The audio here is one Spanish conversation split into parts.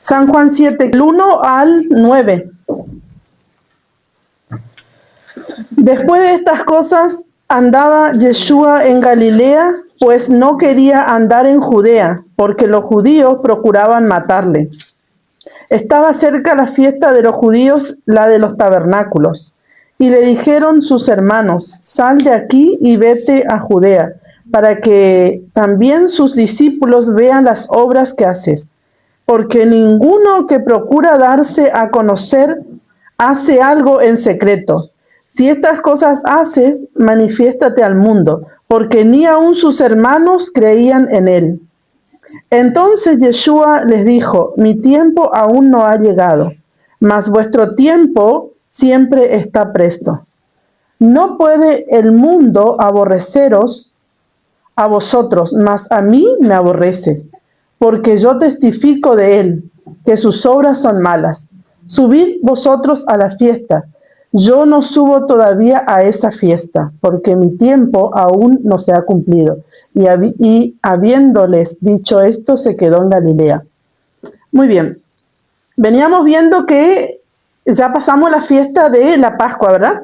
San Juan 7, del 1 al 9. Después de estas cosas andaba Yeshua en Galilea, pues no quería andar en Judea, porque los judíos procuraban matarle. Estaba cerca la fiesta de los judíos, la de los tabernáculos. Y le dijeron sus hermanos: sal de aquí y vete a Judea, para que también sus discípulos vean las obras que haces. Porque ninguno que procura darse a conocer hace algo en secreto. Si estas cosas haces, manifiéstate al mundo, porque ni aun sus hermanos creían en él. Entonces Yeshua les dijo: mi tiempo aún no ha llegado, mas vuestro tiempo siempre está presto. No puede el mundo aborreceros a vosotros, mas a mí me aborrece, porque yo testifico de él, que sus obras son malas. Subid vosotros a la fiesta. Yo no subo todavía a esa fiesta, porque mi tiempo aún no se ha cumplido. Y habiéndoles dicho esto, se quedó en Galilea. Muy bien. Veníamos viendo que ya pasamos la fiesta de la Pascua, ¿verdad?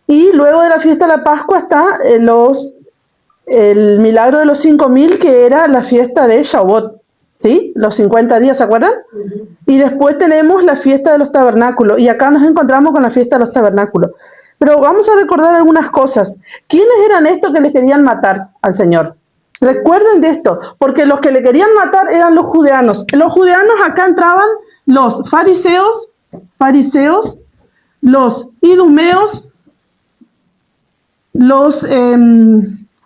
Y luego de la fiesta de la Pascua está el milagro de los 5.000, que era la fiesta de Shavuot, ¿sí? Los 50 días, ¿se acuerdan? Y después tenemos la fiesta de los tabernáculos, y acá nos encontramos con la fiesta de los tabernáculos. Pero vamos a recordar algunas cosas. ¿Quiénes eran estos que le querían matar al Señor? Recuerden de esto, porque los que le querían matar eran los judeanos. Los judeanos, acá entraban los fariseos, los idumeos, los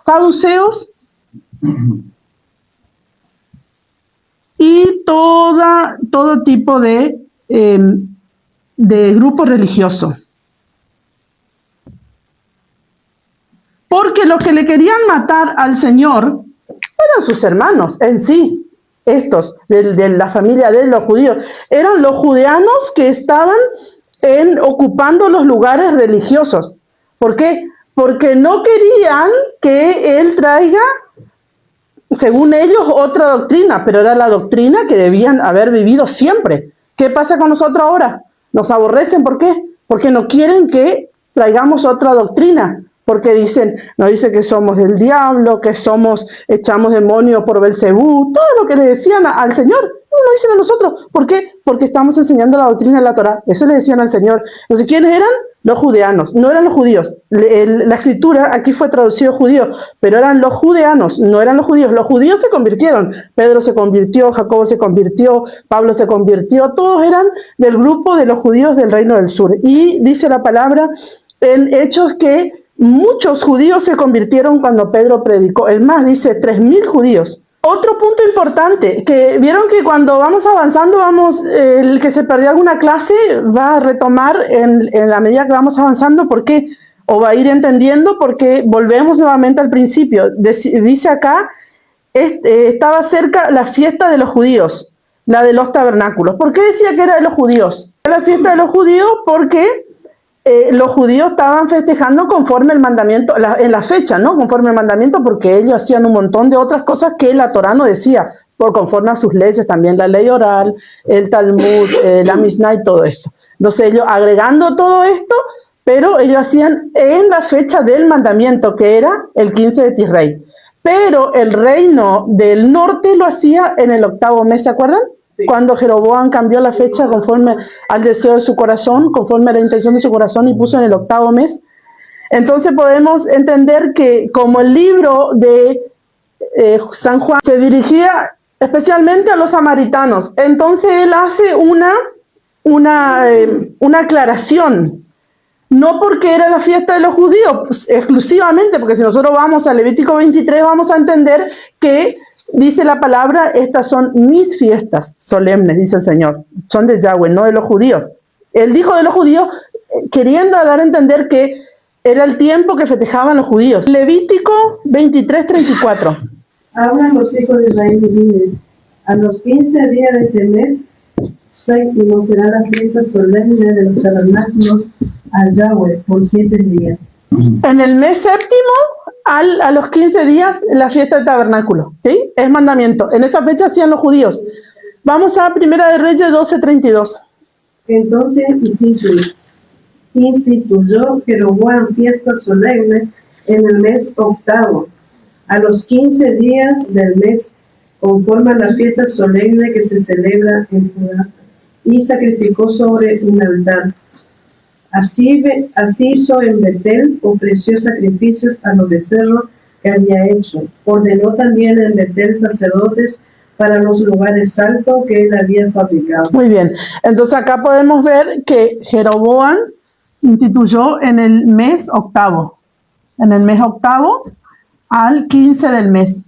saduceos y todo tipo de grupo religioso. Porque los que le querían matar al Señor eran sus hermanos en sí, estos, de la familia de los judíos. Eran los judeanos que estaban ocupando los lugares religiosos. ¿Por qué? Porque no querían que él traiga, según ellos, otra doctrina, pero era la doctrina que debían haber vivido siempre. ¿Qué pasa con nosotros ahora? Nos aborrecen, ¿por qué? Porque no quieren que traigamos otra doctrina, porque nos dicen que somos del diablo, que echamos demonios por Belcebú, todo lo que le decían al Señor, eso lo dicen a nosotros. ¿Por qué? Porque estamos enseñando la doctrina de la Torá, eso le decían al Señor. Entonces, ¿quiénes eran? Los judeanos, no eran los judíos. La escritura aquí fue traducido judío, pero eran los judeanos, no eran los judíos. Los judíos se convirtieron. Pedro se convirtió, Jacobo se convirtió, Pablo se convirtió. Todos eran del grupo de los judíos del reino del sur. Y dice la palabra en Hechos que muchos judíos se convirtieron cuando Pedro predicó. Es más, dice 3.000 judíos. Otro punto importante, que vieron que cuando vamos avanzando, el que se perdió alguna clase va a retomar en la medida que vamos avanzando, porque o va a ir entendiendo, porque volvemos nuevamente al principio. Dice acá, estaba cerca la fiesta de los judíos, la de los tabernáculos. ¿Por qué decía que era de los judíos? La fiesta de los judíos porque los judíos estaban festejando conforme el mandamiento, en la fecha, ¿no? Conforme el mandamiento, porque ellos hacían un montón de otras cosas que la Torá no decía, conforme a sus leyes, también la ley oral, el Talmud, la Misná y todo esto. Entonces ellos agregando todo esto, pero ellos hacían en la fecha del mandamiento, que era el 15 de Tisrei. Pero el reino del norte lo hacía en el 8º mes, ¿se acuerdan? Cuando Jeroboam cambió la fecha conforme al deseo de su corazón, conforme a la intención de su corazón, y puso en el 8º mes. Entonces podemos entender que como el libro de San Juan se dirigía especialmente a los samaritanos, entonces él hace una aclaración. No porque era la fiesta de los judíos, pues, exclusivamente, porque si nosotros vamos a Levítico 23 vamos a entender que dice la palabra, estas son mis fiestas solemnes, dice el Señor. Son de Yahweh, no de los judíos. Él dijo de los judíos, queriendo dar a entender que era el tiempo que festejaban los judíos. Levítico 23:34. Hablan los hijos de Israel y diles: a los 15 días de este mes, séptimo será la fiesta solemne de los tabernáculos a Yahweh por 7 días. En el mes séptimo, a los 15 días, la fiesta del tabernáculo, ¿sí? Es mandamiento. En esa fecha hacían los judíos. Vamos a Primera de Reyes 12:32. Entonces instituyó Jeroboam fiesta solemne en el mes octavo, a los 15 días del mes, conforme a la fiesta solemne que se celebra en Judá, y sacrificó sobre un altar. Así hizo en Betel, ofreció sacrificios a los becerros que había hecho. Ordenó también en Betel sacerdotes para los lugares altos que él había fabricado. Muy bien, entonces acá podemos ver que Jeroboam instituyó en el mes octavo. En el mes octavo al 15 del mes.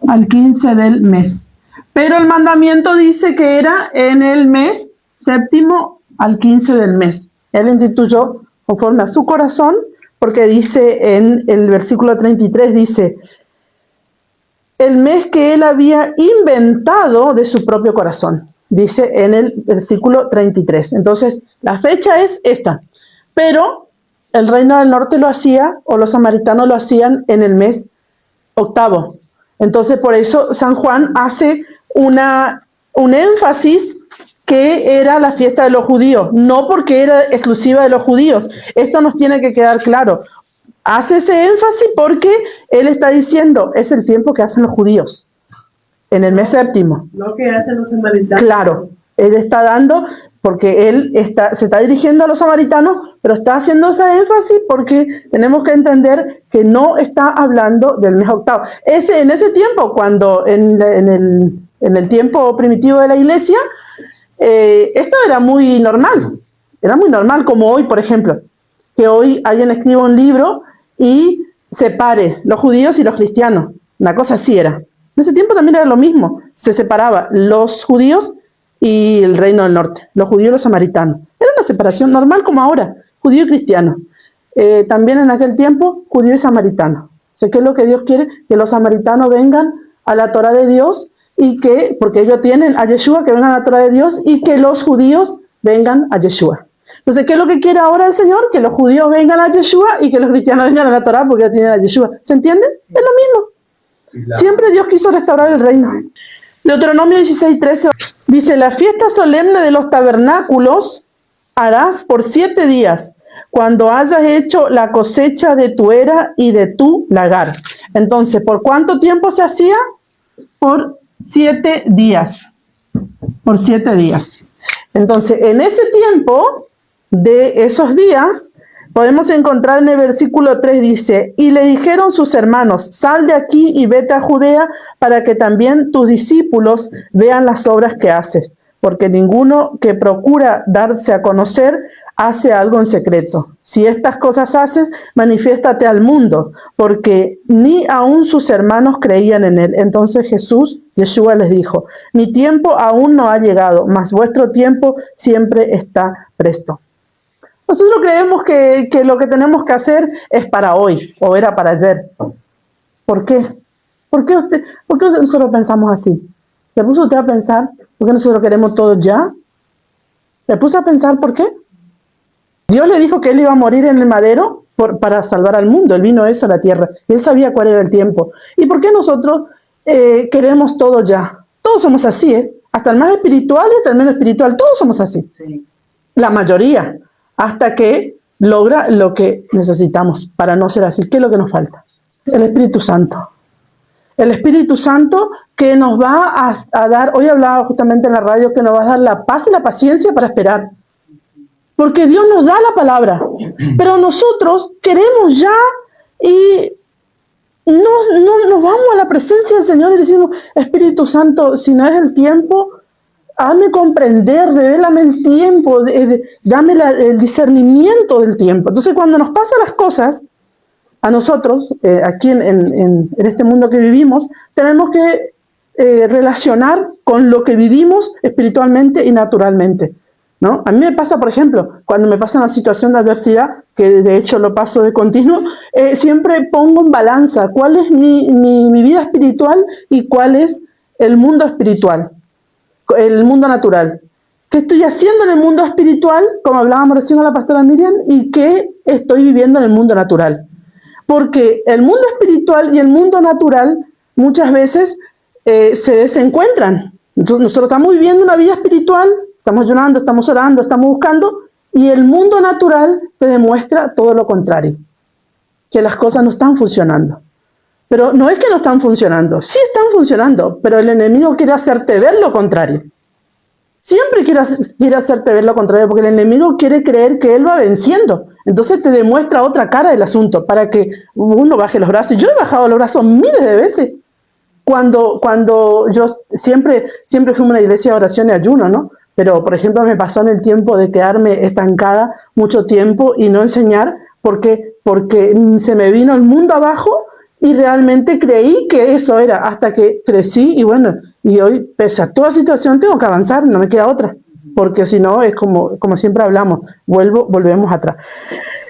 Al 15 del mes. Pero el mandamiento dice que era en el mes séptimo al 15 del mes. Él instituyó conforme a su corazón, porque dice en el versículo 33, dice, el mes que él había inventado de su propio corazón. Dice en el versículo 33. Entonces, la fecha es esta. Pero el reino del norte lo hacía, o los samaritanos lo hacían en el mes octavo. Entonces, por eso San Juan hace un énfasis que era la fiesta de los judíos, no porque era exclusiva de los judíos. Esto nos tiene que quedar claro. Hace ese énfasis porque él está diciendo, es el tiempo que hacen los judíos, en el mes séptimo. No que hacen los samaritanos. Claro, él está dando, porque él se está dirigiendo a los samaritanos, pero está haciendo ese énfasis porque tenemos que entender que no está hablando del mes octavo. En ese tiempo, cuando en el tiempo primitivo de la iglesia, esto era muy normal, como hoy, por ejemplo, que hoy alguien escriba un libro y separe los judíos y los cristianos, una cosa así era. En ese tiempo también era lo mismo, se separaba los judíos y el reino del norte, los judíos y los samaritanos. Era una separación normal como ahora, judío y cristiano. También en aquel tiempo, judío y samaritano. O sea, ¿qué es lo que Dios quiere? Que los samaritanos vengan a la Torah de Dios, porque ellos tienen a Yeshua, que vengan a la Torah de Dios, y que los judíos vengan a Yeshua. Entonces, ¿qué es lo que quiere ahora el Señor? Que los judíos vengan a Yeshua y que los cristianos vengan a la Torah porque ya tienen a Yeshua. ¿Se entiende? Es lo mismo. Siempre Dios quiso restaurar el reino. Deuteronomio 16:13 dice, la fiesta solemne de los tabernáculos harás por 7 días, cuando hayas hecho la cosecha de tu era y de tu lagar. Entonces, ¿por cuánto tiempo se hacía? Por 7 días. Por 7 días. Entonces, en ese tiempo de esos días, podemos encontrar en el versículo 3, dice, y le dijeron sus hermanos, sal de aquí y vete a Judea para que también tus discípulos vean las obras que haces, porque ninguno que procura darse a conocer hace algo en secreto. Si estas cosas haces, manifiéstate al mundo, porque ni aun sus hermanos creían en él. Entonces Yeshua les dijo, mi tiempo aún no ha llegado, mas vuestro tiempo siempre está presto. Nosotros creemos que lo que tenemos que hacer es para hoy, o era para ayer. ¿Por qué? ¿Por qué nosotros pensamos así? ¿Se puso usted a pensar por qué nosotros queremos todo ya? ¿Se puso a pensar por qué? Dios le dijo que él iba a morir en el madero para salvar al mundo. Él vino eso a la tierra. Y él sabía cuál era el tiempo. ¿Y por qué nosotros queremos todo ya? Todos somos así, ¿eh? Hasta el más espiritual y hasta el menos espiritual. Todos somos así. Sí. La mayoría. Hasta que logra lo que necesitamos para no ser así. ¿Qué es lo que nos falta? El Espíritu Santo. El Espíritu Santo que nos va a dar, hoy hablaba justamente en la radio, que nos va a dar la paz y la paciencia para esperar. Porque Dios nos da la palabra, pero nosotros queremos ya y no nos vamos a la presencia del Señor y decimos, Espíritu Santo, si no es el tiempo, hazme comprender, revélame el tiempo, dame el discernimiento del tiempo. Entonces, cuando nos pasan las cosas, a nosotros, aquí en este mundo que vivimos, tenemos que relacionar con lo que vivimos espiritualmente y naturalmente, ¿no? A mí me pasa, por ejemplo, cuando me pasa una situación de adversidad, que de hecho lo paso de continuo, siempre pongo en balanza cuál es mi vida espiritual y cuál es el mundo espiritual, el mundo natural. ¿Qué estoy haciendo en el mundo espiritual, como hablábamos recién con la pastora Miriam, y qué estoy viviendo en el mundo natural? Porque el mundo espiritual y el mundo natural muchas veces se desencuentran. Nosotros estamos viviendo una vida espiritual, estamos ayunando, estamos orando, estamos buscando, y el mundo natural te demuestra todo lo contrario, que las cosas no están funcionando. Pero no es que no están funcionando, sí están funcionando, pero el enemigo quiere hacerte ver lo contrario. Siempre quiere hacerte ver lo contrario, porque el enemigo quiere creer que él va venciendo. Entonces te demuestra otra cara del asunto, para que uno baje los brazos. Yo he bajado los brazos miles de veces. Cuando yo siempre fui a una iglesia de oración y ayuno, ¿no? Pero, por ejemplo, me pasó en el tiempo de quedarme estancada mucho tiempo y no enseñar, porque se me vino el mundo abajo y realmente creí que eso era, hasta que crecí y bueno, y hoy, pese a toda situación, tengo que avanzar, no me queda otra, porque si no, es como siempre hablamos, volvemos atrás.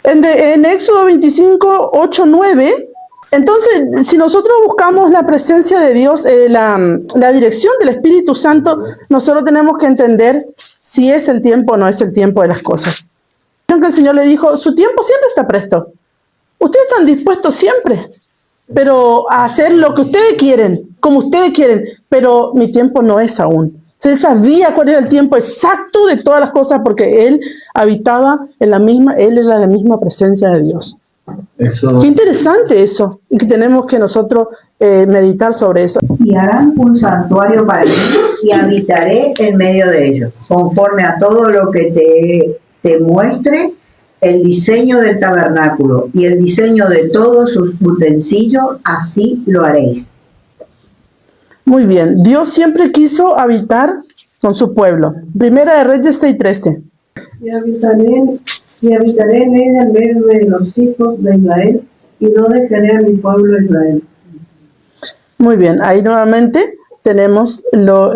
En Éxodo 25, 8, 9... Entonces, si nosotros buscamos la presencia de Dios, la dirección del Espíritu Santo, nosotros tenemos que entender si es el tiempo o no es el tiempo de las cosas. Creo que el Señor le dijo, su tiempo siempre está presto. Ustedes están dispuestos siempre, pero a hacer lo que ustedes quieren, como ustedes quieren, pero mi tiempo no es aún. Él sabía cuál era el tiempo exacto de todas las cosas, porque él habitaba él era la misma presencia de Dios. Eso. Qué interesante eso, y que tenemos que nosotros meditar sobre eso. Y harán un santuario para mí, y habitaré en medio de ellos, conforme a todo lo que te muestre el diseño del tabernáculo y el diseño de todos sus utensilios, así lo haréis. Muy bien, Dios siempre quiso habitar con su pueblo. Primera de Reyes 6:13. Y habitaré en ella en medio de los hijos de Israel, y no dejaré a mi pueblo Israel. Muy bien, ahí nuevamente tenemos lo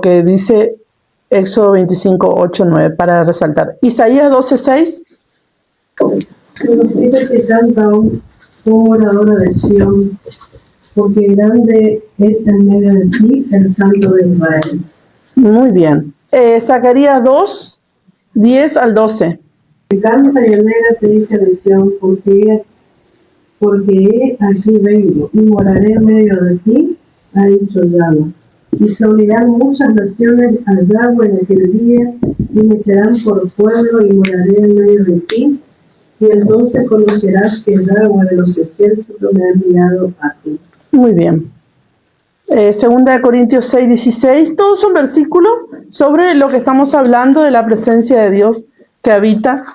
que dice Éxodo 25, 8, 9, para resaltar. Isaías 12:6. Los hijos se cantan como oradora de Sión, porque grande es en medio de ti el Santo de Israel. Muy bien. Zacarías 2, 10 al 12. Canta y alégrate, hija de Sión, porque aquí vengo y moraré en medio de ti, ha dicho Yahweh. Y se unirán muchas naciones a Yahweh en aquel día, y me serán por pueblo, y moraré en medio de ti. Y entonces conocerás que Yahweh de los ejércitos me ha enviado a ti. Muy bien. Segunda de Corintios 6, 16. Todos son versículos sobre lo que estamos hablando de la presencia de Dios que habita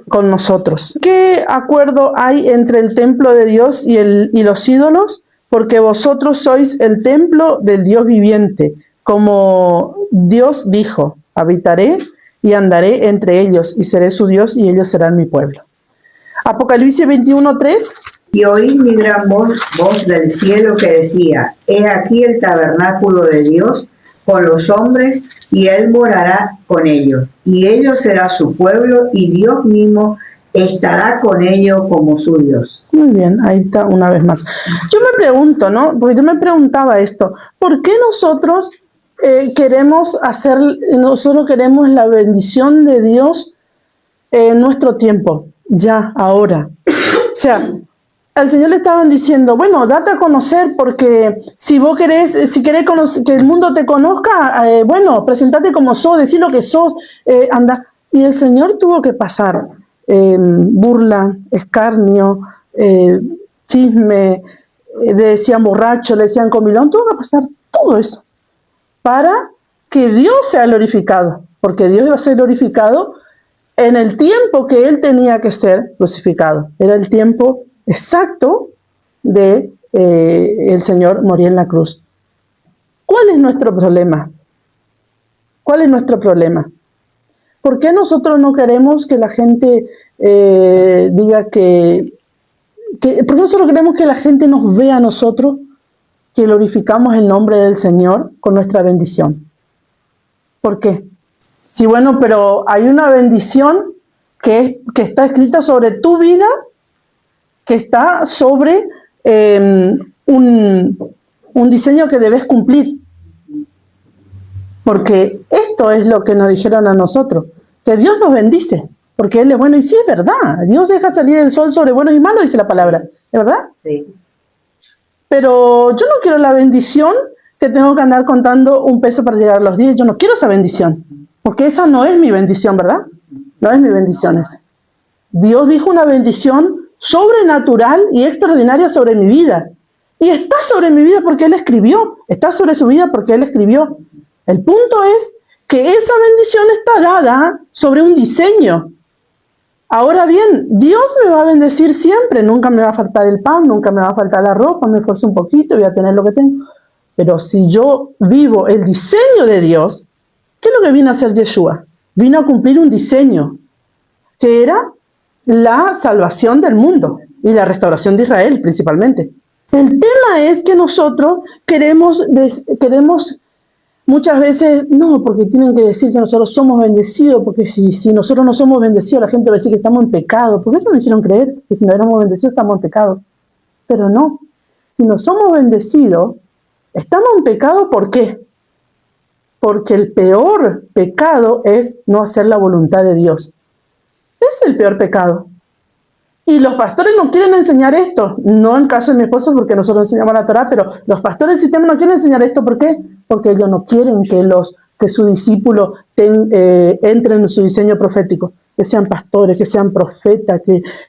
con nosotros. ¿Qué acuerdo hay entre el templo de Dios y los ídolos? Porque vosotros sois el templo del Dios viviente, como Dios dijo, habitaré y andaré entre ellos, y seré su Dios, y ellos serán mi pueblo. Apocalipsis 21:3. Y oí mi gran voz del cielo que decía, he aquí el tabernáculo de Dios con los hombres, y él morará con ellos, y ellos será su pueblo, y Dios mismo estará con ellos como su Dios. Muy bien, ahí está una vez más. Yo me pregunto, ¿no? Porque yo me preguntaba esto, ¿por qué nosotros queremos la bendición de Dios en nuestro tiempo, ya, ahora? O sea, al Señor le estaban diciendo, bueno, date a conocer, porque si querés que el mundo te conozca, bueno, presentate como sos, decir lo que sos, anda. Y el Señor tuvo que pasar burla, escarnio, chisme, le decían borracho, le decían comilón, tuvo que pasar todo eso para que Dios sea glorificado, porque Dios iba a ser glorificado en el tiempo que Él tenía que ser crucificado. Era el tiempo exacto de el Señor morir en la cruz. ¿Cuál es nuestro problema? ¿Cuál es nuestro problema? ¿Por qué nosotros no queremos que la gente diga ¿por qué nosotros queremos que la gente nos vea a nosotros que glorificamos el nombre del Señor con nuestra bendición? ¿Por qué? Sí, bueno, pero hay una bendición que está escrita sobre tu vida, que está sobre un diseño que debes cumplir. Porque esto es lo que nos dijeron a nosotros, que Dios nos bendice, porque Él es bueno, y sí es verdad, Dios deja salir el sol sobre buenos y malos, dice la palabra, ¿es verdad? Sí. Pero yo no quiero la bendición que tengo que andar contando un peso para llegar a los 10. Yo no quiero esa bendición, porque esa no es mi bendición, ¿verdad? No es mi bendición esa. Dios dijo una bendición sobrenatural y extraordinaria sobre mi vida. Y está sobre mi vida porque Él escribió. Está sobre su vida porque Él escribió. El punto es que esa bendición está dada sobre un diseño. Ahora bien, Dios me va a bendecir siempre. Nunca me va a faltar el pan, nunca me va a faltar la ropa. Me esfuerzo un poquito y voy a tener lo que tengo. Pero si yo vivo el diseño de Dios, ¿qué es lo que vino a hacer Yeshua? Vino a cumplir un diseño, que era la salvación del mundo y la restauración de Israel principalmente. El tema es que nosotros queremos muchas veces, no, porque tienen que decir que nosotros somos bendecidos, porque si nosotros no somos bendecidos, la gente va a decir que estamos en pecado, porque eso nos hicieron creer, que si no éramos bendecidos estamos en pecado. Pero no, si no somos bendecidos, estamos en pecado, ¿por qué? Porque el peor pecado es no hacer la voluntad de Dios. Es el peor pecado. Y los pastores no quieren enseñar esto. No en el caso de mi esposo, porque nosotros enseñamos la Torá, pero los pastores del sistema no quieren enseñar esto. ¿Por qué? Porque ellos no quieren que su discípulo entre en su diseño profético. Que sean pastores, que sean profetas,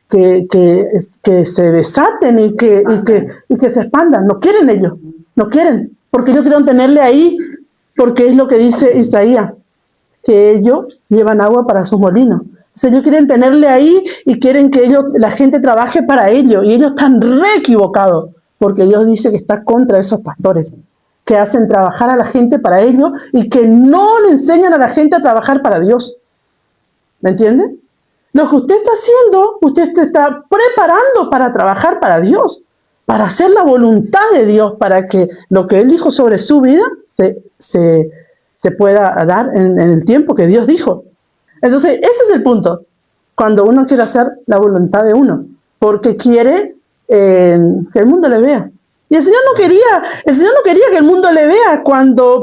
que se desaten y que se expandan. No quieren ellos. No quieren. Porque ellos quieren tenerle ahí, porque es lo que dice Isaías, que ellos llevan agua para sus molinos. O sea, ellos quieren tenerle ahí y quieren que la gente trabaje para ellos. Y ellos están re equivocados, porque Dios dice que está contra esos pastores, que hacen trabajar a la gente para ellos y que no le enseñan a la gente a trabajar para Dios. ¿Me entiende? Lo que usted está haciendo, usted se está preparando para trabajar para Dios, para hacer la voluntad de Dios, para que lo que Él dijo sobre su vida se pueda dar en el tiempo que Dios dijo. Entonces, ese es el punto, cuando uno quiere hacer la voluntad de uno, porque quiere que el mundo le vea. Y el Señor no quería que el mundo le vea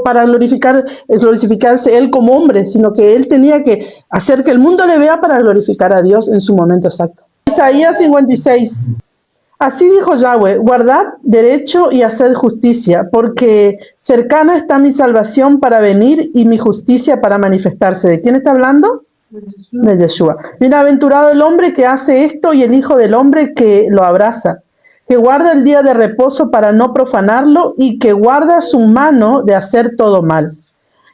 para glorificarse Él como hombre, sino que Él tenía que hacer que el mundo le vea para glorificar a Dios en su momento exacto. Isaías 56. Así dijo Yahweh, guardad derecho y haced justicia, porque cercana está mi salvación para venir y mi justicia para manifestarse. ¿De quién está hablando? De Yeshua. Bienaventurado el hombre que hace esto y el hijo del hombre que lo abraza, que guarda el día de reposo para no profanarlo y que guarda su mano de hacer todo mal.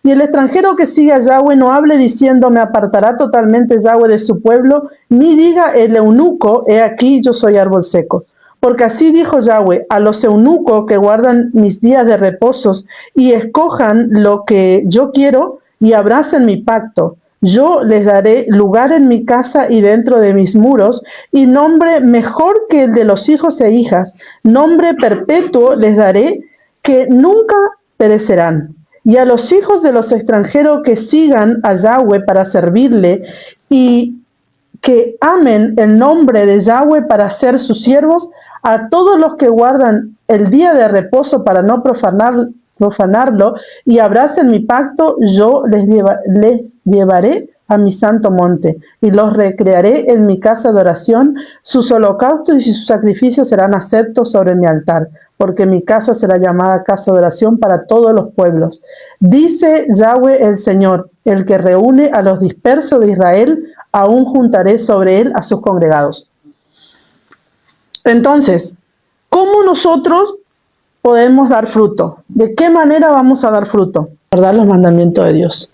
Y el extranjero que siga a Yahweh no hable diciendo, me apartará totalmente Yahweh de su pueblo, ni diga el eunuco, he aquí yo soy árbol seco. Porque así dijo Yahweh, a los eunucos que guardan mis días de reposos y escojan lo que yo quiero y abracen mi pacto, yo les daré lugar en mi casa y dentro de mis muros, y nombre mejor que el de los hijos e hijas, nombre perpetuo les daré que nunca perecerán. Y a los hijos de los extranjeros que sigan a Yahweh para servirle y que amen el nombre de Yahweh para ser sus siervos, a todos los que guardan el día de reposo para no profanarlo y abracen mi pacto, yo les llevaré a mi santo monte y los recrearé en mi casa de oración. Sus holocaustos y sus sacrificios serán aceptos sobre mi altar, porque mi casa será llamada casa de oración para todos los pueblos. Dice Yahweh el Señor, el que reúne a los dispersos de Israel, aún juntaré sobre él a sus congregados. Entonces, ¿cómo nosotros podemos dar fruto? ¿De qué manera vamos a dar fruto? Guardar los mandamientos de Dios.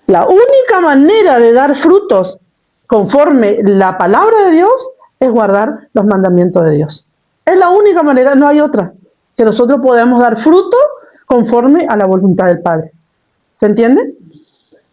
La única manera de dar frutos conforme la palabra de Dios es guardar los mandamientos de Dios. Es la única manera, no hay otra, que nosotros podamos dar fruto conforme a la voluntad del Padre. ¿Se entiende?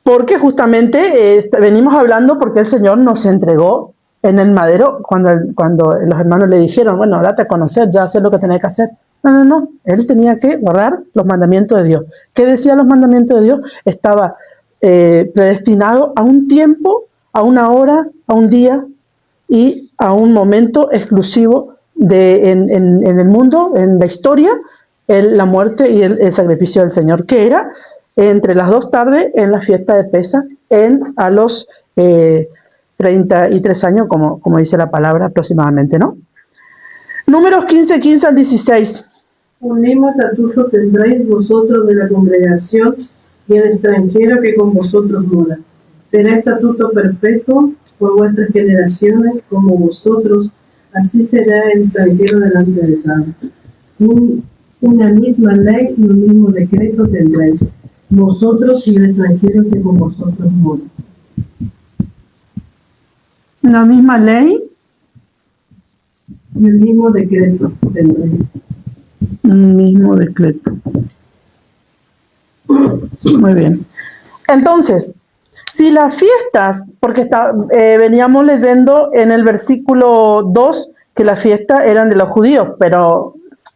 Porque justamente venimos hablando porque el Señor nos entregó en el madero cuando los hermanos le dijeron, bueno, date a conocer, ya sé lo que tenés que hacer. No. Él tenía que guardar los mandamientos de Dios. ¿Qué decían los mandamientos de Dios? Estaba predestinado a un tiempo, a una hora, a un día y a un momento exclusivo en el mundo, en la historia, la muerte y el sacrificio del Señor, que era entre las 2 tardes en la fiesta de Pesaj, a los 33 años, como dice la palabra aproximadamente, ¿no? Números 15, 15 al 16. Un mismo estatuto tendréis vosotros de la congregación y el extranjero que con vosotros mora. Será estatuto perpetuo por vuestras generaciones como vosotros, así será el extranjero delante del Padre. Una misma ley y un mismo decreto tendréis, vosotros y el extranjero que con vosotros mora. La misma ley, Y el mismo decreto tendréis. un mismo decreto. Muy bien. Entonces, si las fiestas, porque veníamos leyendo en el versículo 2 que las fiestas eran de los judíos, pero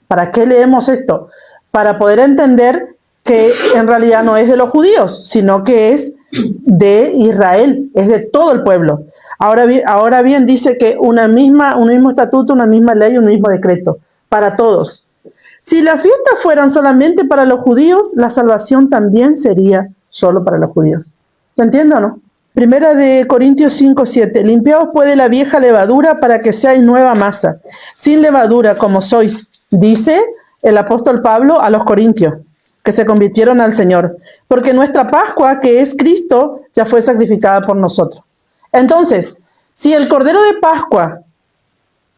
¿para qué leemos esto? Para poder entender que en realidad no es de los judíos, sino que es de Israel, es de todo el pueblo. Ahora bien dice que un mismo estatuto, una misma ley, un mismo decreto, para todos. Si las fiestas fueran solamente para los judíos, la salvación también sería solo para los judíos. ¿Se entiende o no? Primera de Corintios 5:7. Limpiaos pues de la vieja levadura para que seáis nueva masa, sin levadura como sois, dice el apóstol Pablo a los corintios, que se convirtieron al Señor. Porque nuestra Pascua, que es Cristo, ya fue sacrificada por nosotros. Entonces, si el Cordero de Pascua,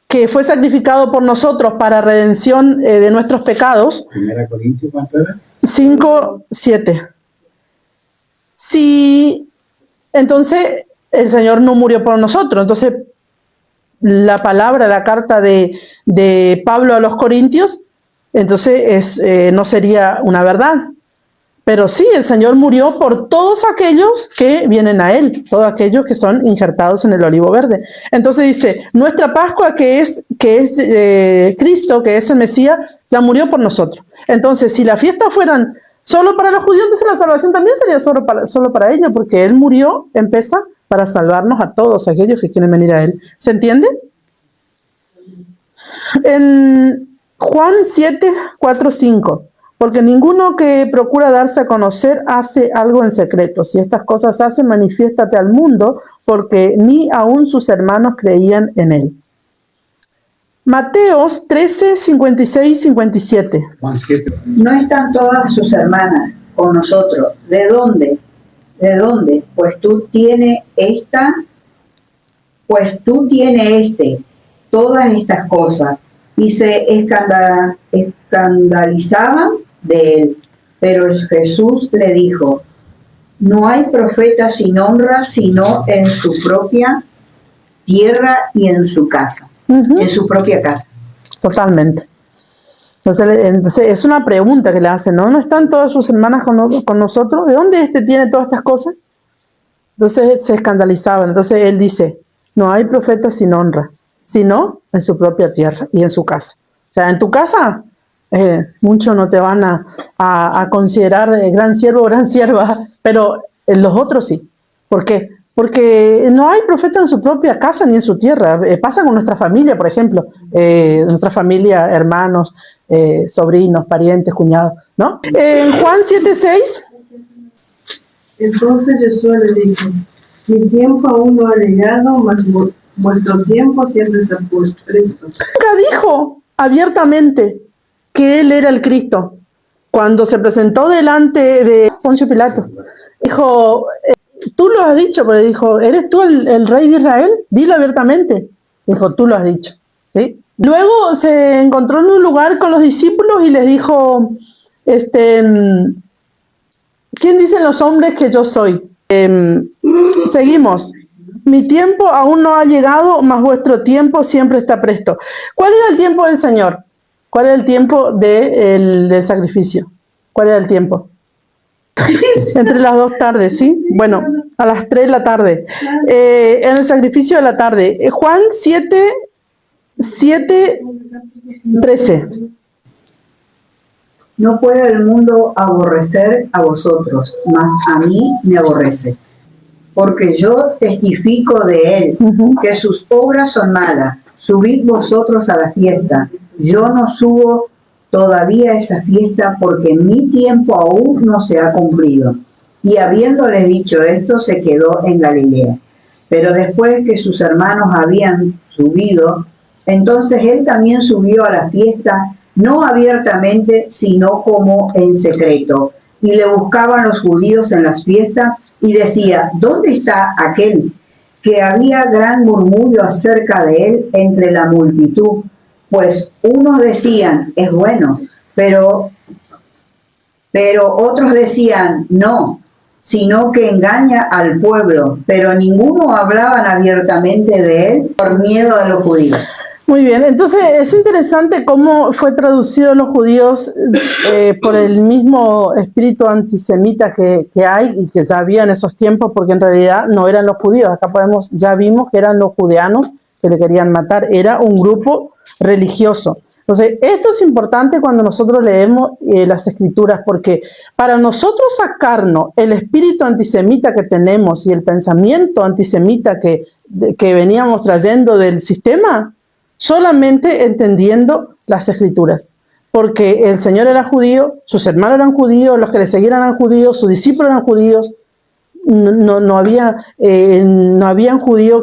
que fue sacrificado por nosotros para redención de nuestros pecados. Primera Corintios, ¿cuánto era? 5:7. Si entonces el Señor no murió por nosotros, entonces la palabra, la carta de Pablo a los Corintios, entonces no sería una verdad. Pero sí, el Señor murió por todos aquellos que vienen a Él, todos aquellos que son injertados en el olivo verde. Entonces dice, nuestra Pascua, que es Cristo, que es el Mesías, ya murió por nosotros. Entonces, si las fiestas fueran solo para los judíos, entonces la salvación también sería solo para ellos, porque Él murió, empieza para salvarnos a todos aquellos que quieren venir a Él. ¿Se entiende? En Juan 7:4-5. Porque ninguno que procura darse a conocer hace algo en secreto. Si estas cosas hace, manifiéstate al mundo, porque ni aun sus hermanos creían en él. Mateos 13:56-57. Juan 7. No están todas sus hermanas con nosotros. ¿De dónde? ¿De dónde? Pues tú tienes todas estas cosas. Y se escandalizaban de él. Pero Jesús le dijo, no hay profeta sin honra sino en su propia tierra y en su casa. En su propia casa. Totalmente. Entonces es una pregunta que le hacen, ¿no? ¿No están todas sus hermanas con nosotros? ¿De dónde tiene todas estas cosas? Entonces se escandalizaban. Entonces él dice, no hay profeta sin honra, sino en su propia tierra y en su casa. O sea, en tu casa, muchos no te van a considerar gran siervo o gran sierva, pero en los otros sí. ¿Por qué? Porque no hay profeta en su propia casa ni en su tierra. Pasa con nuestra familia, por ejemplo. Nuestra familia, hermanos, sobrinos, parientes, cuñados, ¿no? En Juan 7:6. Entonces Jesús le dijo, mi tiempo aún no ha llegado, mas vuestro tiempo siempre está presto. Nunca dijo abiertamente que él era el Cristo. Cuando se presentó delante de Poncio Pilato, dijo, tú lo has dicho, pero dijo, ¿eres tú el rey de Israel? Dilo abiertamente. Dijo, tú lo has dicho. ¿Sí? Luego se encontró en un lugar con los discípulos y les dijo, ¿quién dicen los hombres que yo soy? Seguimos. Mi tiempo aún no ha llegado, mas vuestro tiempo siempre está presto. ¿Cuál era el tiempo del Señor? ¿Cuál era el tiempo del sacrificio? ¿Cuál era el tiempo? Entre las 2 tardes, ¿sí? Bueno, a las 3 de la tarde. En el sacrificio de la tarde. Juan 7:13. No puede el mundo aborrecer a vosotros, mas a mí me aborrece. Porque yo testifico de él, que sus obras son malas. Subid vosotros a la fiesta. Yo no subo todavía a esa fiesta, porque mi tiempo aún no se ha cumplido. Y habiéndole dicho esto, se quedó en Galilea. Pero después que sus hermanos habían subido, entonces él también subió a la fiesta no abiertamente, sino como en secreto. Y le buscaban los judíos en las fiestas y decía, ¿dónde está aquel? Que había gran murmullo acerca de él entre la multitud, pues unos decían, es bueno, pero otros decían, no, sino que engaña al pueblo, pero ninguno hablaban abiertamente de él por miedo a los judíos. Muy bien, entonces es interesante cómo fue traducido a los judíos por el mismo espíritu antisemita que hay y que ya había en esos tiempos, porque en realidad no eran los judíos. Acá ya vimos que eran los judeanos que le querían matar, era un grupo religioso. Entonces, esto es importante cuando nosotros leemos las escrituras, porque para nosotros sacarnos el espíritu antisemita que tenemos y el pensamiento antisemita que veníamos trayendo del sistema, solamente entendiendo las escrituras, porque el Señor era judío, sus hermanos eran judíos, los que le seguían eran judíos, sus discípulos eran judíos, no habían judíos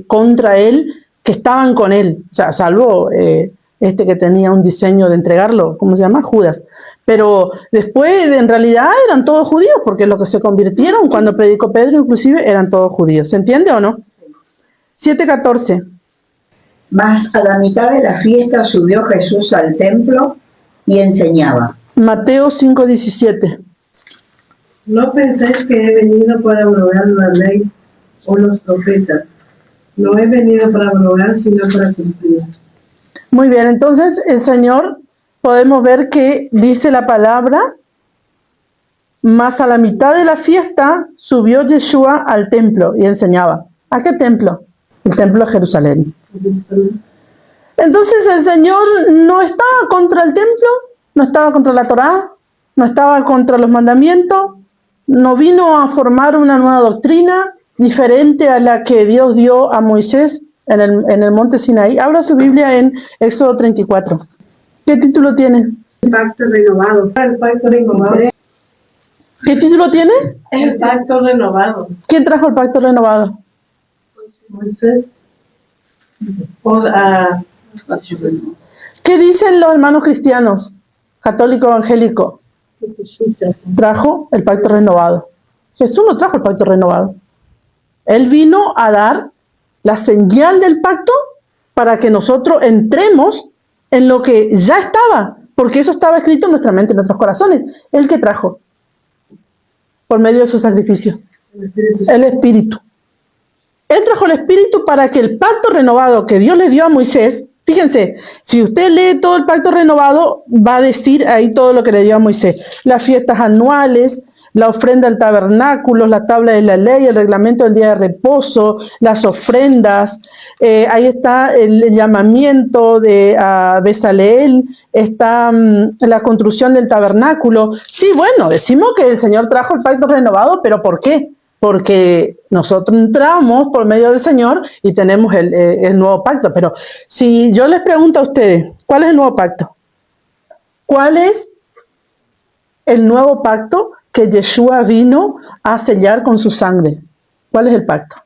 contra él que estaban con él, o sea, salvo que tenía un diseño de entregarlo, ¿cómo se llama? Judas. Pero después, en realidad, eran todos judíos, porque los que se convirtieron cuando predicó Pedro, inclusive, eran todos judíos. ¿Se entiende o no? 7:14. Mas a la mitad de la fiesta subió Jesús al templo y enseñaba. Mateo 5:17. No penséis que he venido para abrogar la ley o los profetas. No he venido para abrogar, sino para cumplir. Muy bien, entonces el Señor, podemos ver que dice la palabra, mas a la mitad de la fiesta subió Yeshua al templo y enseñaba. ¿A qué templo? El templo de Jerusalén. Entonces el Señor no estaba contra el templo, no estaba contra la Torá, no estaba contra los mandamientos, no vino a formar una nueva doctrina diferente a la que Dios dio a Moisés en el monte Sinaí. Abra su Biblia en Éxodo 34. ¿Qué título tiene? El pacto renovado. El pacto renovado. ¿Qué título tiene? El pacto renovado. ¿Quién trajo el pacto renovado? Moisés. ¿Qué dicen los hermanos cristianos, católico evangélico? Trajo el pacto renovado. Jesús no trajo el pacto renovado. Él vino a dar la señal del pacto para que nosotros entremos en lo que ya estaba, porque eso estaba escrito en nuestra mente, en nuestros corazones. ¿El que trajo? Por medio de su sacrificio. El Espíritu. Él trajo el Espíritu para que el pacto renovado que Dios le dio a Moisés, fíjense, si usted lee todo el pacto renovado, va a decir ahí todo lo que le dio a Moisés. Las fiestas anuales, la ofrenda al tabernáculo, la tabla de la ley, el reglamento del día de reposo, las ofrendas, ahí está el llamamiento de Bezaleel, está la construcción del tabernáculo. Sí, bueno, decimos que el Señor trajo el pacto renovado, pero ¿por qué? Porque nosotros entramos por medio del Señor y tenemos el nuevo pacto. Pero si yo les pregunto a ustedes, ¿cuál es el nuevo pacto? ¿Cuál es el nuevo pacto que Yeshua vino a sellar con su sangre? ¿Cuál es el pacto?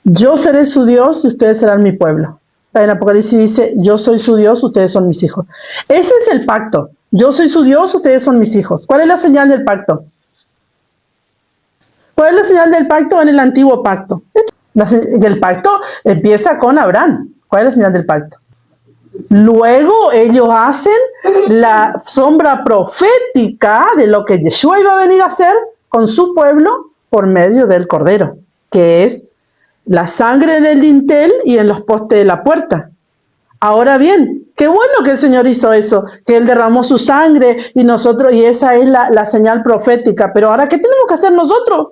Yo seré su Dios y ustedes serán mi pueblo. En Apocalipsis dice, yo soy su Dios, ustedes son mis hijos. Ese es el pacto. Yo soy su Dios, ustedes son mis hijos. ¿Cuál es la señal del pacto? ¿Cuál es la señal del pacto en el antiguo pacto? El pacto empieza con Abraham. ¿Cuál es la señal del pacto? Luego ellos hacen la sombra profética de lo que Yeshua iba a venir a hacer con su pueblo por medio del Cordero, que es la sangre del dintel y en los postes de la puerta. Ahora bien, qué bueno que el Señor hizo eso, que Él derramó su sangre y esa es la señal profética. Pero ahora, ¿qué tenemos que hacer nosotros?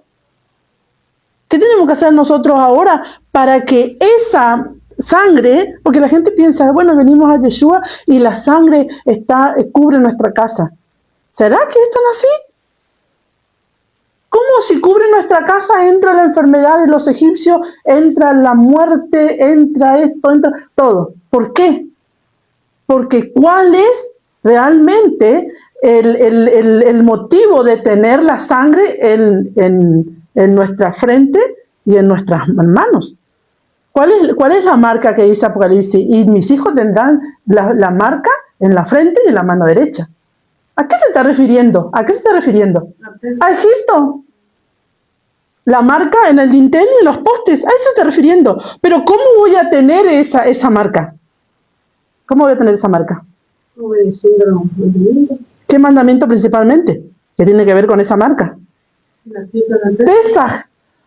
¿Qué tenemos que hacer nosotros ahora para que esa sangre, porque la gente piensa, bueno, venimos a Yeshua y la sangre cubre nuestra casa? ¿Será que es tan así? ¿Cómo si cubre nuestra casa entra la enfermedad de los egipcios, entra la muerte, entra esto, entra todo? ¿Por qué? Porque ¿cuál es realmente el motivo de tener la sangre en nuestra frente y en nuestras manos? ¿Cuál es la marca que dice Apocalipsis? Y mis hijos tendrán la marca en la frente y en la mano derecha. ¿A qué se está refiriendo? ¿A qué se está refiriendo? A Egipto. La marca en el dintel y en los postes. A eso se está refiriendo. Pero ¿cómo voy a tener esa marca? ¿Cómo voy a tener esa marca? Obedeciendo los mandamientos. ¿Qué mandamiento principalmente? ¿Qué tiene que ver con esa marca? La fiesta del Pesaj.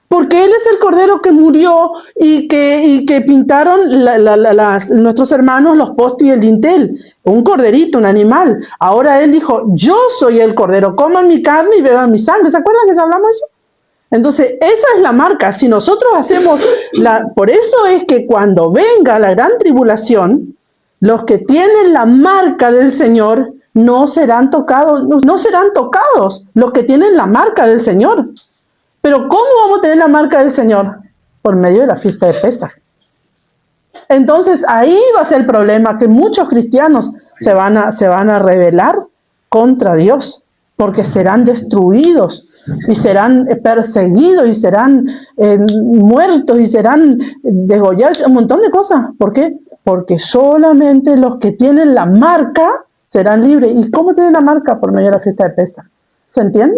Porque Él es el Cordero que murió y que pintaron nuestros hermanos los postes y el dintel. Un corderito, un animal. Ahora Él dijo, yo soy el Cordero, coman mi carne y beban mi sangre. ¿Se acuerdan que ya hablamos de eso? Entonces, esa es la marca. Si nosotros hacemos por eso es que cuando venga la gran tribulación, los que tienen la marca del Señor no serán tocados, los que tienen la marca del Señor. Pero ¿cómo vamos a tener la marca del Señor? Por medio de la fiesta de Pesaj. Entonces ahí va a ser el problema, que muchos cristianos se van a rebelar contra Dios, porque serán destruidos y serán perseguidos y serán muertos y serán degollados, un montón de cosas. ¿Por qué? Porque solamente los que tienen la marca serán libres. ¿Y cómo tienen la marca? Por medio de la fiesta de Pesaj. ¿Se entiende?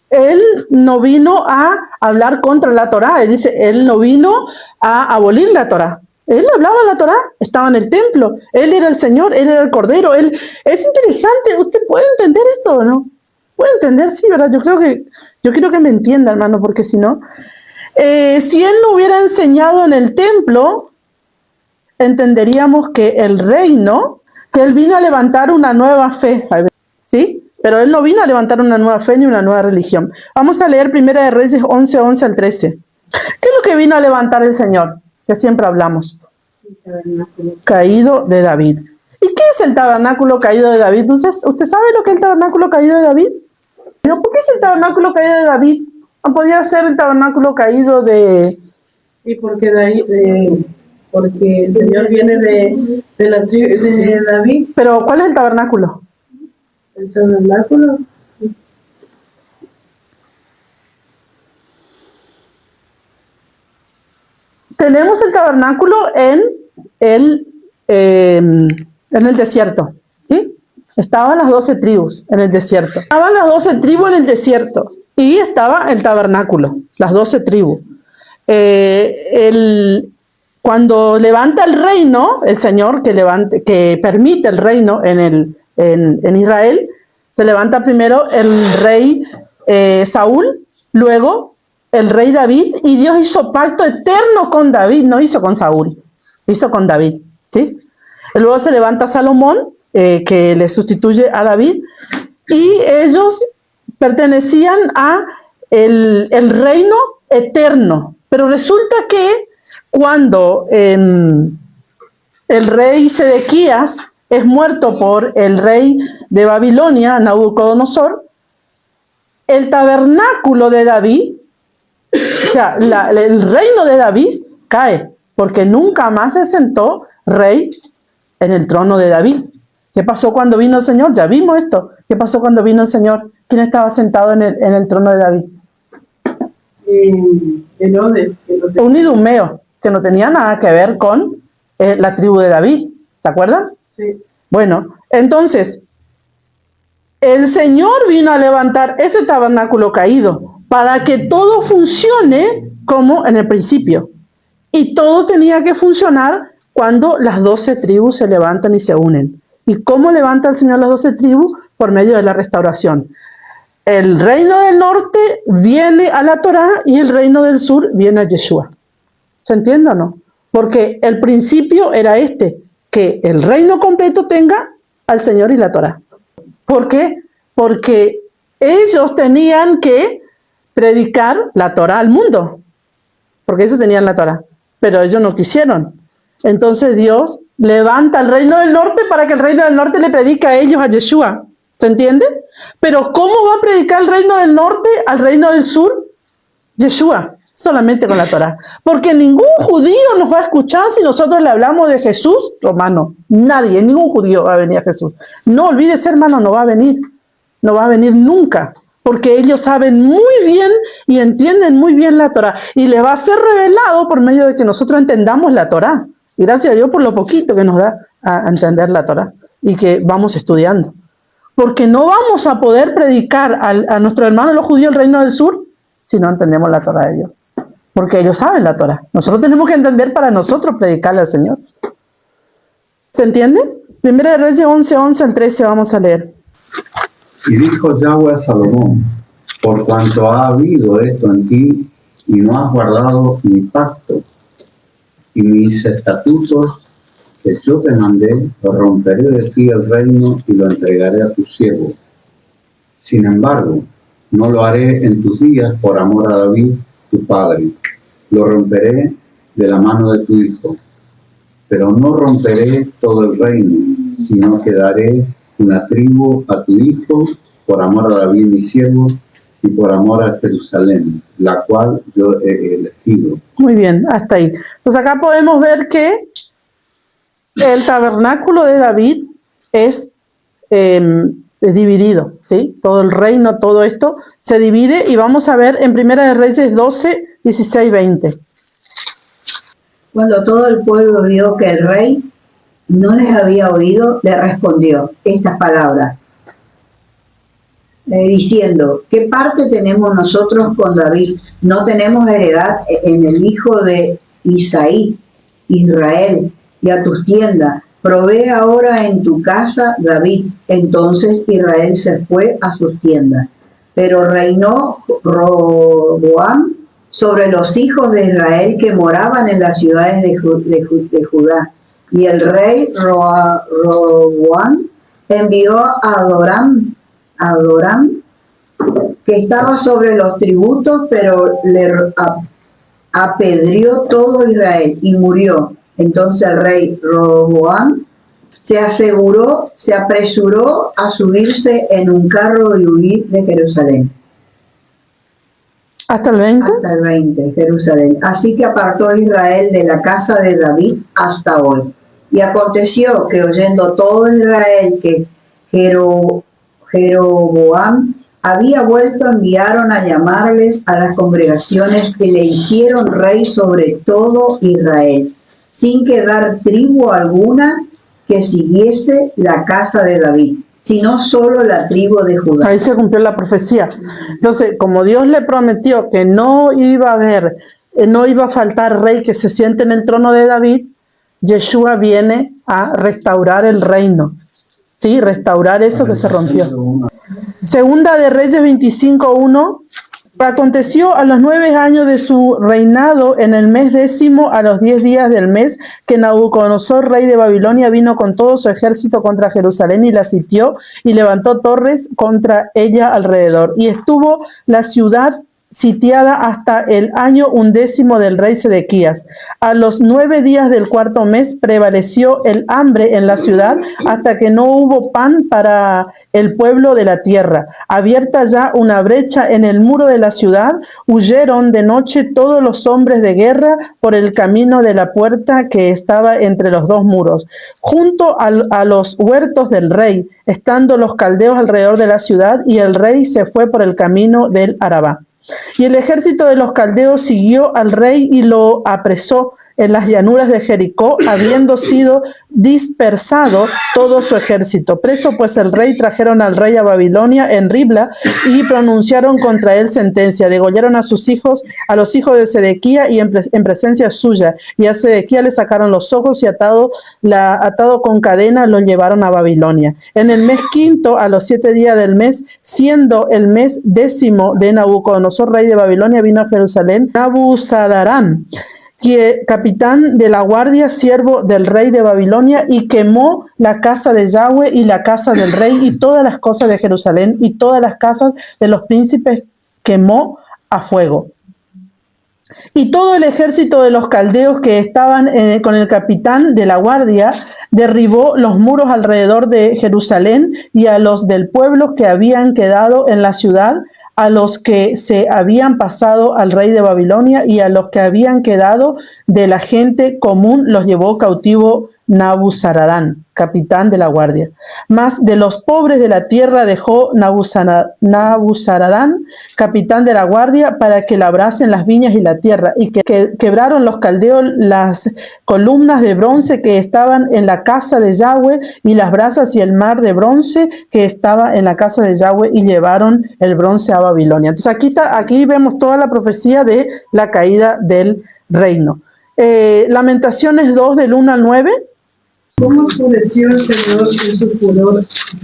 Él no vino a hablar contra la Torá. Él dice, Él no vino a abolir la Torá. Él hablaba la Torá, estaba en el templo. Él era el Señor, Él era el Cordero. Es interesante. ¿Usted puede entender esto o no? ¿Puede entender? Sí, ¿verdad? Yo quiero que me entienda, hermano, porque si no... si Él no hubiera enseñado en el templo, entenderíamos que el reino, que Él vino a levantar una nueva fe, ¿sí? Pero Él no vino a levantar una nueva fe ni una nueva religión. Vamos a leer Primera de Reyes 11, 11 al 13. ¿Qué es lo que vino a levantar el Señor? Que siempre hablamos. Caído de David. ¿Y qué es el tabernáculo caído de David? ¿Usted sabe lo que es el tabernáculo caído de David? ¿Pero por qué es el tabernáculo caído de David? ¿No podía ser el tabernáculo caído de...? Y porque porque el Señor viene de la tribu de David. ¿Pero cuál es el tabernáculo? El tabernáculo. Tenemos el tabernáculo en el desierto, ¿sí? Estaban las 12 tribus en el desierto. Estaban las 12 tribus en el desierto y estaba el tabernáculo, las 12 tribus. Cuando levanta el reino, el Señor que permite el reino en Israel, se levanta primero el rey Saúl, luego el rey David, y Dios hizo pacto eterno con David, no hizo con Saúl, hizo con David, ¿sí? Luego se levanta Salomón, que le sustituye a David, y ellos pertenecían a el reino eterno. Pero resulta que cuando el rey Sedequías es muerto por el rey de Babilonia, Nabucodonosor, el tabernáculo de David, o sea, el reino de David cae, porque nunca más se sentó rey en el trono de David. ¿Qué pasó cuando vino el Señor? Ya vimos esto. ¿Qué pasó cuando vino el Señor? ¿Quién estaba sentado en el trono de David? Un idumeo, que no tenía nada que ver con la tribu de David. ¿Se acuerdan? Sí. Bueno, entonces, el Señor vino a levantar ese tabernáculo caído para que todo funcione como en el principio. Y todo tenía que funcionar cuando las 12 tribus se levantan y se unen. ¿Y cómo levanta el Señor las 12 tribus? Por medio de la restauración. El reino del norte viene a la Torá y el reino del sur viene a Yeshua. ¿Se entiende o no? Porque el principio era que el reino completo tenga al Señor y la Torá. ¿Por qué? Porque ellos tenían que predicar la Torá al mundo, porque ellos tenían la Torá, pero ellos no quisieron. Entonces Dios levanta el reino del norte para que el reino del norte le predique a ellos a Yeshua. ¿Se entiende? Pero ¿cómo va a predicar el reino del norte al reino del sur? Yeshua, solamente con la Torá. Porque ningún judío nos va a escuchar si nosotros le hablamos de Jesús, hermano. Nadie, ningún judío va a venir a Jesús. No olvides, hermano, no va a venir. No va a venir nunca. porque ellos saben muy bien y entienden muy bien la Torá, y les va a ser revelado por medio de que nosotros entendamos la Torá. Y gracias a Dios por lo poquito que nos da a entender la Torá y que vamos estudiando. Porque no vamos a poder predicar a nuestros hermanos los judíos del reino del sur si no entendemos la Torá de Dios. Porque ellos saben la Torá. Nosotros tenemos que entender para nosotros predicarle al Señor. ¿Se entiende? Primera de Reyes 11:11 al 13 vamos a leer. Y dijo Yahweh a Salomón: por cuanto ha habido esto en ti, y no has guardado mi pacto y mis estatutos que yo te mandé, romperé de ti el reino y lo entregaré a tu siervo. Sin embargo, no lo haré en tus días por amor a David, tu padre. Lo romperé de la mano de tu hijo. Pero no romperé todo el reino, sino que daré una tribu a tu hijo por amor a David, mi siervo, y por amor a Jerusalén, la cual yo he elegido. Muy bien, hasta ahí. Pues acá podemos ver que el tabernáculo de David es dividido, ¿sí? Todo el reino, todo esto se divide, y vamos a ver en Primera de Reyes 12, 16, 20. Cuando todo el pueblo vio que el rey no les había oído, le respondió estas palabras, diciendo: ¿qué parte tenemos nosotros con David? No tenemos heredad en el hijo de Isaí, Israel, y a tus tiendas. Provee ahora en tu casa, David. Entonces Israel se fue a sus tiendas. Pero reinó Roboam sobre los hijos de Israel que moraban en las ciudades de Judá. Y el rey Roboam envió a Adoram, que estaba sobre los tributos, pero le apedreó todo Israel y murió. Entonces el rey Roboam se apresuró a subirse en un carro y huir de Jerusalén. ¿Hasta el 20? Hasta el 20, Jerusalén. Así que apartó Israel de la casa de David hasta hoy. Y aconteció que oyendo todo Israel que Jeroboam había vuelto, enviaron a llamarles a las congregaciones y le hicieron rey sobre todo Israel, sin quedar tribu alguna que siguiese la casa de David, sino solo la tribu de Judá. Ahí se cumplió la profecía. Entonces, como Dios le prometió que no iba a faltar rey que se siente en el trono de David, Yeshua viene a restaurar el reino, ¿sí? Restaurar eso que se rompió. Segunda de Reyes 25:1. Aconteció a los 9 años de su reinado, en el mes 10, a los 10 días del mes, que Nabucodonosor, rey de Babilonia, vino con todo su ejército contra Jerusalén y la sitió y levantó torres contra ella alrededor. Y estuvo la ciudad sitiada hasta el año 11 del rey Sedequías. A los 9 días del cuarto mes prevaleció el hambre en la ciudad hasta que no hubo pan para el pueblo de la tierra. Abierta ya una brecha en el muro de la ciudad, huyeron de noche todos los hombres de guerra por el camino de la puerta que estaba entre los dos muros, junto a los huertos del rey, estando los caldeos alrededor de la ciudad, y el rey se fue por el camino del Arabá. Y el ejército de los caldeos siguió al rey y lo apresó en las llanuras de Jericó, habiendo sido dispersado todo su ejército. Preso pues el rey, trajeron al rey a Babilonia en Ribla y pronunciaron contra él sentencia. Degollaron a sus hijos, a los hijos de Sedequía, y en presencia suya. Y a Sedequía le sacaron los ojos y atado con cadena lo llevaron a Babilonia. En el mes quinto, a los 7 días del mes, siendo el mes 10 de Nabucodonosor, rey de Babilonia, vino a Jerusalén Nabuzaradán, capitán de la guardia, siervo del rey de Babilonia, y quemó la casa de Yahweh y la casa del rey y todas las cosas de Jerusalén y todas las casas de los príncipes quemó a fuego. Y todo el ejército de los caldeos que estaban con el capitán de la guardia derribó los muros alrededor de Jerusalén, y a los del pueblo que habían quedado en la ciudad, a los que se habían pasado al rey de Babilonia, y a los que habían quedado de la gente común los llevó cautivo Nabuzaradán, capitán de la guardia. Mas de los pobres de la tierra dejó Nabuzaradán, capitán de la guardia, para que labrasen las viñas y la tierra, y que quebraron los caldeos las columnas de bronce que estaban en la casa de Yahweh, y las brasas y el mar de bronce que estaba en la casa de Yahweh, y llevaron el bronce a Babilonia. Entonces aquí vemos toda la profecía de la caída del reino. Lamentaciones 2 del 1 al 9. ¿Cómo enfureció el Señor en su furor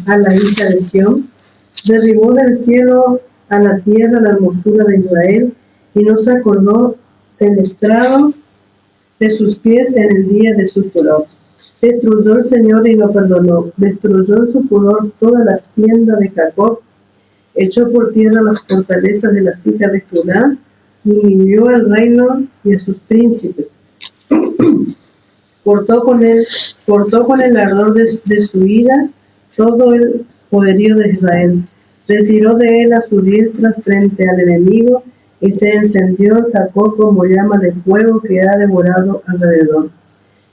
a la hija de Sión? Derribó del cielo a la tierra la hermosura de Israel, y no se acordó del estrado de sus pies en el día de su furor. Destruyó el Señor y no perdonó. Destruyó en su furor todas las tiendas de Jacob. Echó por tierra las fortalezas de las hijas de Judá, y humilló al reino y a sus príncipes. Cortó con el ardor de su ira todo el poderío de Israel. Retiró de él a su diestra frente al enemigo, y se encendió el Jacob como llama de fuego que ha devorado alrededor.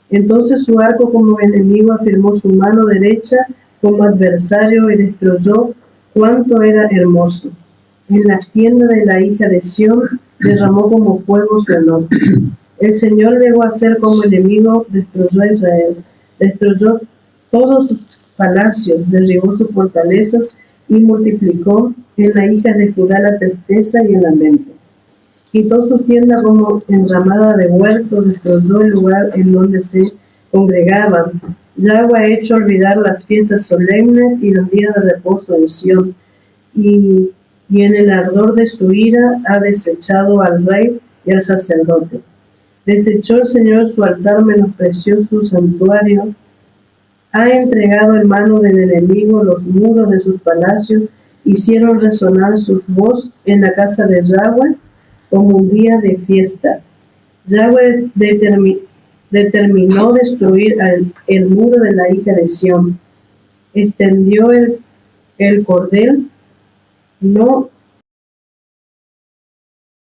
Entonces su arco como enemigo afirmó su mano derecha como adversario, y destruyó cuanto era hermoso. En las tiendas de la hija de Sión derramó como fuego su honor. El Señor llegó a ser como enemigo, destruyó a Israel, destruyó todos sus palacios, derribó sus fortalezas y multiplicó en la hija de Judá la tristeza y el lamento. Quitó su tienda como enramada de huertos, destruyó el lugar en donde se congregaban. Yahweh ha hecho olvidar las fiestas solemnes y los días de reposo en Sión, y en el ardor de su ira ha desechado al rey y al sacerdote. Desechó el Señor su altar, menospreció su santuario, ha entregado en mano del enemigo los muros de sus palacios, hicieron resonar su voz en la casa de Yahweh como un día de fiesta. Yahweh determinó destruir el muro de la hija de Sión, extendió el cordel, no